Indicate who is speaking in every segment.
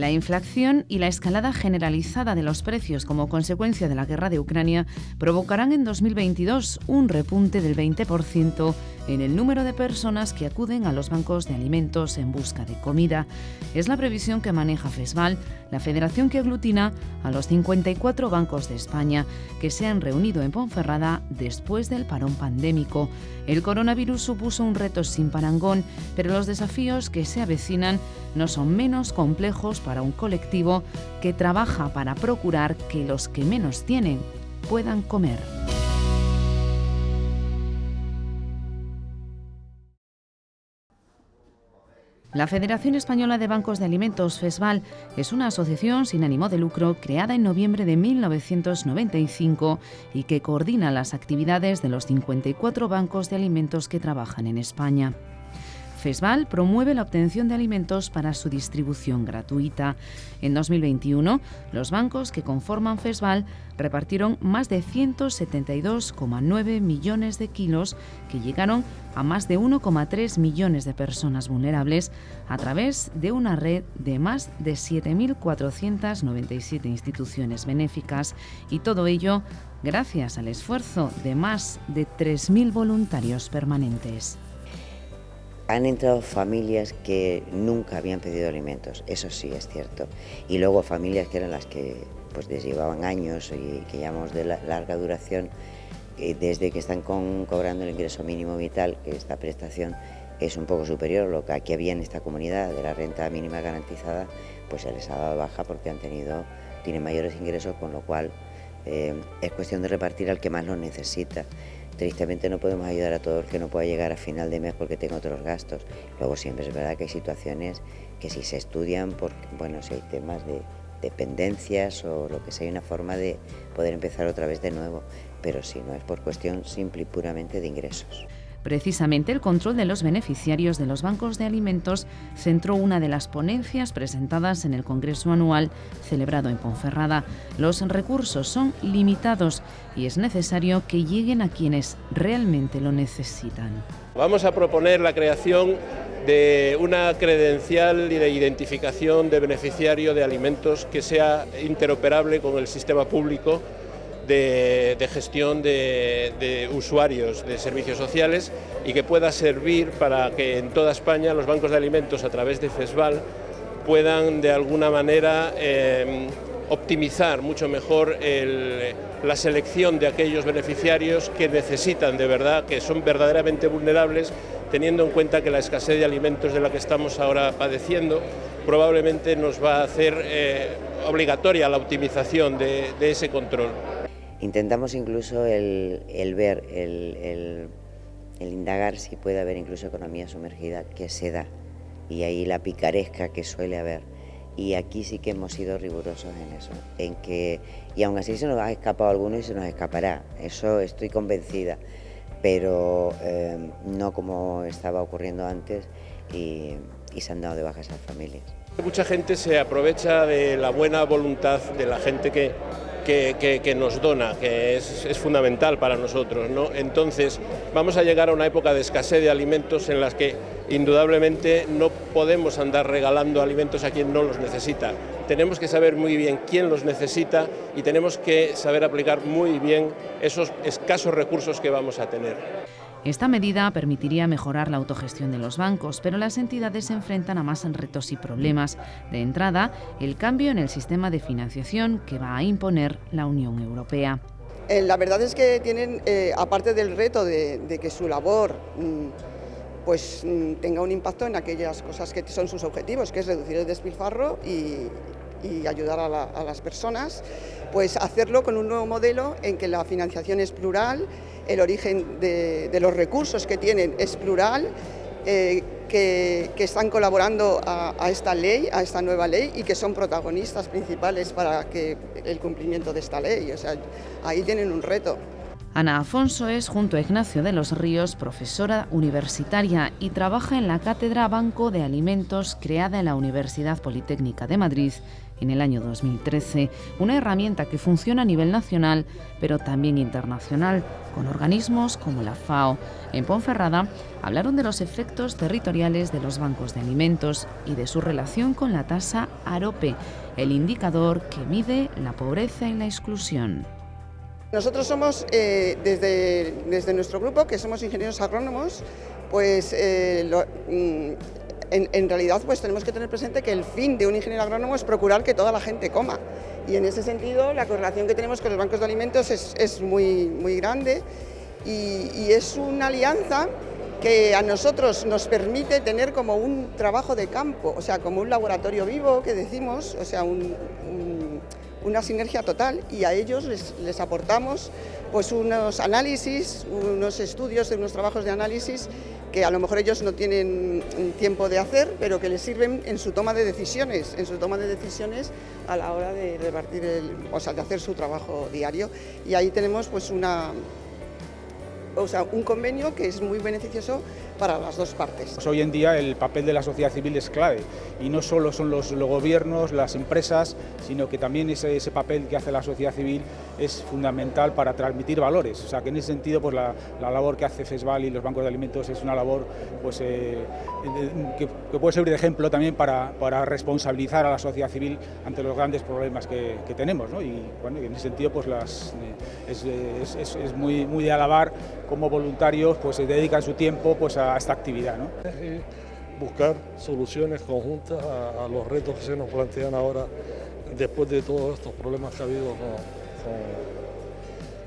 Speaker 1: La inflación y la escalada generalizada de los precios como consecuencia de la guerra de Ucrania provocarán en 2022 un repunte del 20% en el número de personas que acuden a los bancos de alimentos en busca de comida. Es la previsión que maneja FESVAL, la federación que aglutina a los 54 bancos de España que se han reunido en Ponferrada después del parón pandémico. El coronavirus supuso un reto sin parangón, pero los desafíos que se avecinan no son menos complejos para un colectivo que trabaja para procurar que los que menos tienen puedan comer. La Federación Española de Bancos de Alimentos, FESVAL, es una asociación sin ánimo de lucro creada en noviembre de 1995 y que coordina las actividades de los 54 bancos de alimentos que trabajan en España. FESVAL promueve la obtención de alimentos para su distribución gratuita. En 2021, los bancos que conforman FESVAL repartieron más de 172,9 millones de kilos que llegaron a más de 1,3 millones de personas vulnerables a través de una red de más de 7.497 instituciones benéficas, y todo ello gracias al esfuerzo de más de 3.000 voluntarios permanentes.
Speaker 2: Han entrado familias que nunca habían pedido alimentos, eso sí es cierto, y luego familias que eran las que pues les llevaban años y que llamamos de larga duración, desde que están cobrando el ingreso mínimo vital, que esta prestación es un poco superior a lo que aquí había en esta comunidad de la renta mínima garantizada, pues se les ha dado baja porque tienen mayores ingresos, con lo cual es cuestión de repartir al que más lo necesita. Tristemente no podemos ayudar a todo el que no pueda llegar a final de mes porque tenga otros gastos. Luego siempre es verdad que hay situaciones que si se estudian, si hay temas de dependencias o lo que sea, hay una forma de poder empezar otra vez de nuevo, pero si no es por cuestión simple y puramente de ingresos.
Speaker 1: Precisamente el control de los beneficiarios de los bancos de alimentos centró una de las ponencias presentadas en el Congreso Anual celebrado en Ponferrada. Los recursos son limitados y es necesario que lleguen a quienes realmente lo necesitan.
Speaker 3: Vamos a proponer la creación de una credencial de identificación de beneficiario de alimentos que sea interoperable con el sistema público de gestión de usuarios de servicios sociales y que pueda servir para que en toda España los bancos de alimentos a través de FESVAL puedan de alguna manera optimizar mucho mejor la selección de aquellos beneficiarios que necesitan de verdad, que son verdaderamente vulnerables, teniendo en cuenta que la escasez de alimentos de la que estamos ahora padeciendo probablemente nos va a hacer obligatoria la optimización de ese control.
Speaker 2: Intentamos incluso el indagar si puede haber incluso economía sumergida, que se da, y ahí la picaresca que suele haber. Y aquí sí que hemos sido rigurosos en eso, y aún así se nos ha escapado alguno y se nos escapará, eso estoy convencida, pero no como estaba ocurriendo antes y se han dado de baja esas familias.
Speaker 3: Mucha gente se aprovecha de la buena voluntad de la gente que nos dona, que es fundamental para nosotros, ¿no? Entonces vamos a llegar a una época de escasez de alimentos en las que indudablemente no podemos andar regalando alimentos a quien no los necesita. Tenemos que saber muy bien quién los necesita y tenemos que saber aplicar muy bien esos escasos recursos que vamos a tener.
Speaker 1: Esta medida permitiría mejorar la autogestión de los bancos, pero las entidades se enfrentan a más retos y problemas. De entrada, el cambio en el sistema de financiación que va a imponer la Unión Europea.
Speaker 4: La verdad es que tienen, aparte del reto de que su labor tenga un impacto en aquellas cosas que son sus objetivos, que es reducir el despilfarro y ayudar a las personas, pues hacerlo con un nuevo modelo en que la financiación es plural, el origen de los recursos que tienen es plural, que están colaborando a esta ley, a esta nueva ley, y que son protagonistas principales para que el cumplimiento de esta ley. O sea, ahí tienen un reto.
Speaker 1: Ana Afonso es, junto a Ignacio de los Ríos, profesora universitaria y trabaja en la Cátedra Banco de Alimentos creada en la Universidad Politécnica de Madrid en el año 2013, una herramienta que funciona a nivel nacional, pero también internacional, con organismos como la FAO. En Ponferrada hablaron de los efectos territoriales de los bancos de alimentos y de su relación con la tasa AROPE, el indicador que mide la pobreza y la exclusión.
Speaker 4: Nosotros somos, desde nuestro grupo, que somos ingenieros agrónomos, pues en realidad pues tenemos que tener presente que el fin de un ingeniero agrónomo es procurar que toda la gente coma. Y en ese sentido la correlación que tenemos con los bancos de alimentos es muy grande y es una alianza que a nosotros nos permite tener como un trabajo de campo, o sea, como un laboratorio vivo que decimos, o sea, una sinergia total, y a ellos les aportamos pues unos análisis, unos estudios, unos trabajos de análisis que a lo mejor ellos no tienen tiempo de hacer, pero que les sirven en su toma de decisiones, a la hora de repartir de hacer su trabajo diario. Y ahí tenemos pues un convenio que es muy beneficioso para las dos partes.
Speaker 5: Pues hoy en día el papel de la sociedad civil es clave y no solo son los gobiernos, las empresas, sino que también ese papel que hace la sociedad civil es fundamental para transmitir valores. O sea que en ese sentido pues la labor que hace FESVAL y los bancos de alimentos es una labor pues, que puede servir de ejemplo también para responsabilizar a la sociedad civil ante los grandes problemas que tenemos, ¿no? Y bueno, en ese sentido pues es muy de alabar cómo voluntarios pues se dedican su tiempo pues a esta actividad, ¿no?
Speaker 6: Buscar soluciones conjuntas a los retos que se nos plantean ahora después de todos estos problemas que ha habido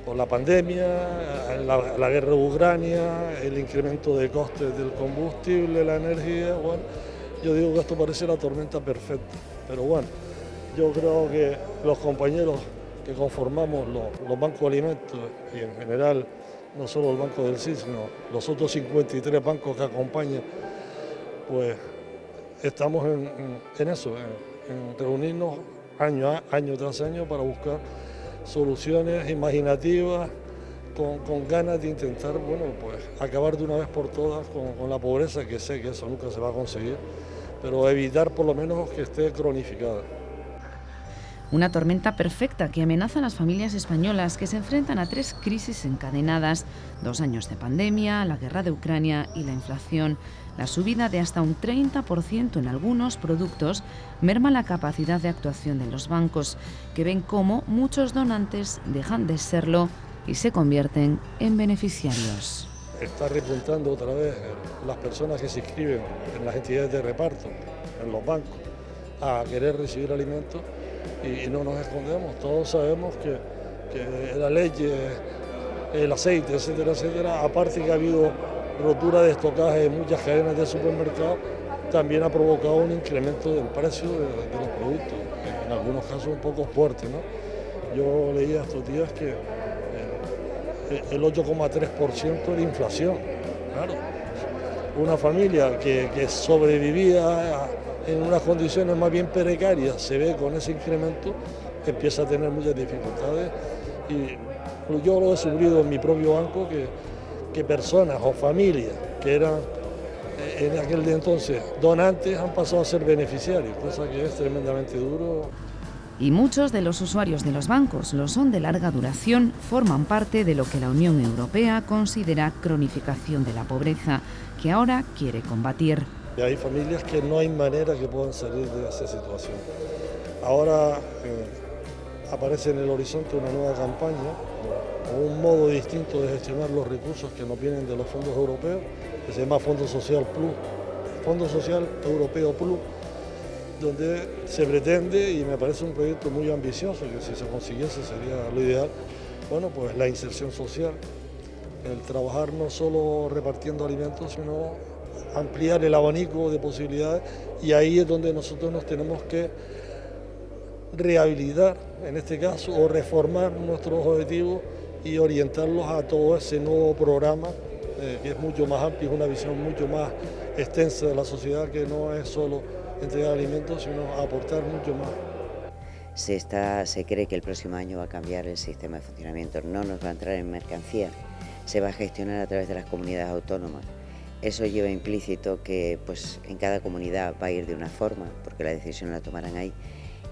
Speaker 6: con la pandemia, la guerra de Ucrania, el incremento de costes del combustible, la energía. Bueno, yo digo que esto parece la tormenta perfecta, pero bueno, yo creo que los compañeros que conformamos los bancos de alimentos y en general no solo el Banco del CID, sino los otros 53 bancos que acompañan, pues estamos en eso, en reunirnos año tras año para buscar soluciones imaginativas, con ganas de intentar, bueno, pues acabar de una vez por todas con la pobreza, que sé que eso nunca se va a conseguir, pero evitar por lo menos que esté cronificada.
Speaker 1: Una tormenta perfecta que amenaza a las familias españolas que se enfrentan a 3 crisis encadenadas: 2 años de pandemia, la guerra de Ucrania y la inflación. La subida de hasta un 30% en algunos productos merma la capacidad de actuación de los bancos, que ven cómo muchos donantes dejan de serlo y se convierten en beneficiarios.
Speaker 6: Está repuntando otra vez las personas que se inscriben en las entidades de reparto, en los bancos, a querer recibir alimentos. Y no nos escondemos, todos sabemos que la leche, el aceite, etcétera, etcétera, aparte que ha habido rotura de estocaje en muchas cadenas de supermercados, también ha provocado un incremento del precio de los productos, en algunos casos un poco fuerte, ¿no? Yo leía estos días que el 8,3% de inflación, claro. Una familia que sobrevivía en unas condiciones más bien precarias, se ve con ese incremento, empieza a tener muchas dificultades. Y yo lo he sufrido en mi propio banco, que personas o familias que eran en aquel entonces donantes han pasado a ser beneficiarios, cosa que es tremendamente duro.
Speaker 1: Y muchos de los usuarios de los bancos lo son de larga duración, forman parte de lo que la Unión Europea considera cronificación de la pobreza, que ahora quiere combatir.
Speaker 6: Y hay familias que no hay manera que puedan salir de esa situación. Ahora aparece en el horizonte una nueva campaña, o un modo distinto de gestionar los recursos que nos vienen de los fondos europeos, que se llama Fondo Social Plus, Fondo Social Europeo Plus, donde se pretende, y me parece un proyecto muy ambicioso, que si se consiguiese sería lo ideal, bueno, pues la inserción social, el trabajar no solo repartiendo alimentos, sino ampliar el abanico de posibilidades, y ahí es donde nosotros nos tenemos que rehabilitar, en este caso, o reformar nuestros objetivos y orientarlos a todo ese nuevo programa, que es mucho más amplio, es una visión mucho más extensa de la sociedad, que no es solo entregar alimentos, sino aportar mucho más.
Speaker 2: Se cree que el próximo año va a cambiar el sistema de funcionamiento, no nos va a entrar en mercancía, se va a gestionar a través de las comunidades autónomas. Eso lleva implícito que pues, en cada comunidad va a ir de una forma, porque la decisión la tomarán ahí,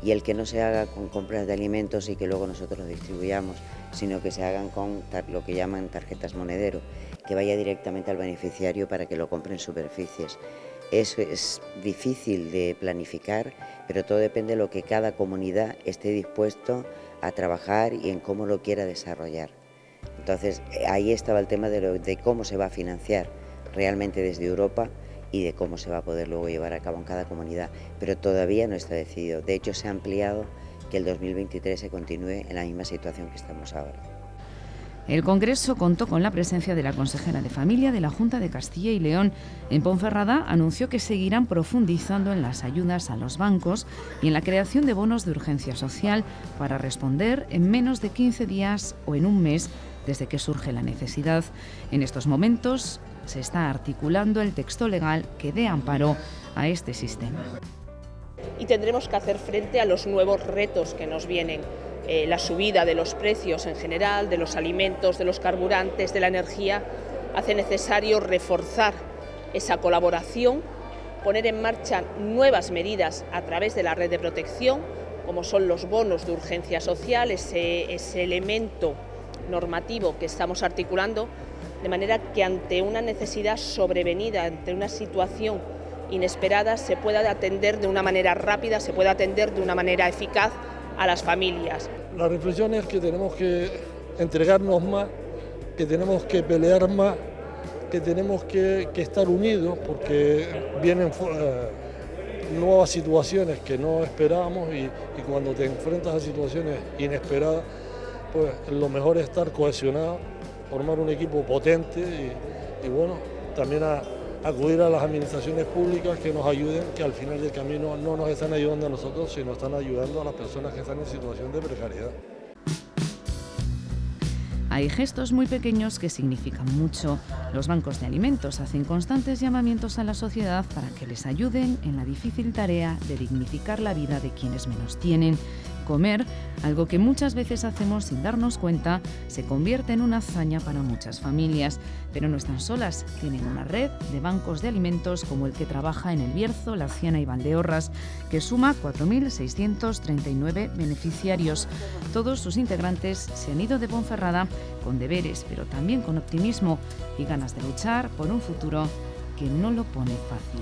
Speaker 2: y el que no se haga con compras de alimentos y que luego nosotros los distribuyamos, sino que se hagan con lo que llaman tarjetas monedero, que vaya directamente al beneficiario para que lo compre en superficies. Eso es difícil de planificar, pero todo depende de lo que cada comunidad esté dispuesto a trabajar y en cómo lo quiera desarrollar. Entonces, ahí estaba el tema de cómo se va a financiar realmente desde Europa y de cómo se va a poder luego llevar a cabo en cada comunidad, pero todavía no está decidido. De hecho, se ha ampliado que el 2023 se continúe en la misma situación que estamos ahora.
Speaker 1: El Congreso contó con la presencia de la consejera de Familia de la Junta de Castilla y León. En Ponferrada anunció que seguirán profundizando en las ayudas a los bancos y en la creación de bonos de urgencia social para responder en menos de 15 días o en un mes desde que surge la necesidad. En estos momentos se está articulando el texto legal que dé amparo a este sistema.
Speaker 7: Y tendremos que hacer frente a los nuevos retos que nos vienen. La subida de los precios en general, de los alimentos, de los carburantes, de la energía, hace necesario reforzar esa colaboración, poner en marcha nuevas medidas a través de la red de protección, como son los bonos de urgencia social, ese elemento normativo que estamos articulando, de manera que ante una necesidad sobrevenida, ante una situación inesperada, se pueda atender de una manera rápida, se pueda atender de una manera eficaz a las familias.
Speaker 6: La reflexión es que tenemos que entregarnos más, que tenemos que pelear más, que tenemos que estar unidos porque vienen nuevas situaciones que no esperábamos y cuando te enfrentas a situaciones inesperadas, pues lo mejor es estar cohesionado, formar un equipo potente y bueno, también acudir a las administraciones públicas que nos ayuden, que al final del camino no nos están ayudando a nosotros, sino están ayudando a las personas que están en situación de precariedad.
Speaker 1: Hay gestos muy pequeños que significan mucho. Los bancos de alimentos hacen constantes llamamientos a la sociedad para que les ayuden en la difícil tarea de dignificar la vida de quienes menos tienen. Comer, algo que muchas veces hacemos sin darnos cuenta, se convierte en una hazaña para muchas familias. Pero no están solas, tienen una red de bancos de alimentos como el que trabaja en El Bierzo, Laciana y Valdeorras, que suma 4.639 beneficiarios. Todos sus integrantes se han ido de Ponferrada con deberes, pero también con optimismo y ganas de luchar por un futuro que no lo pone fácil.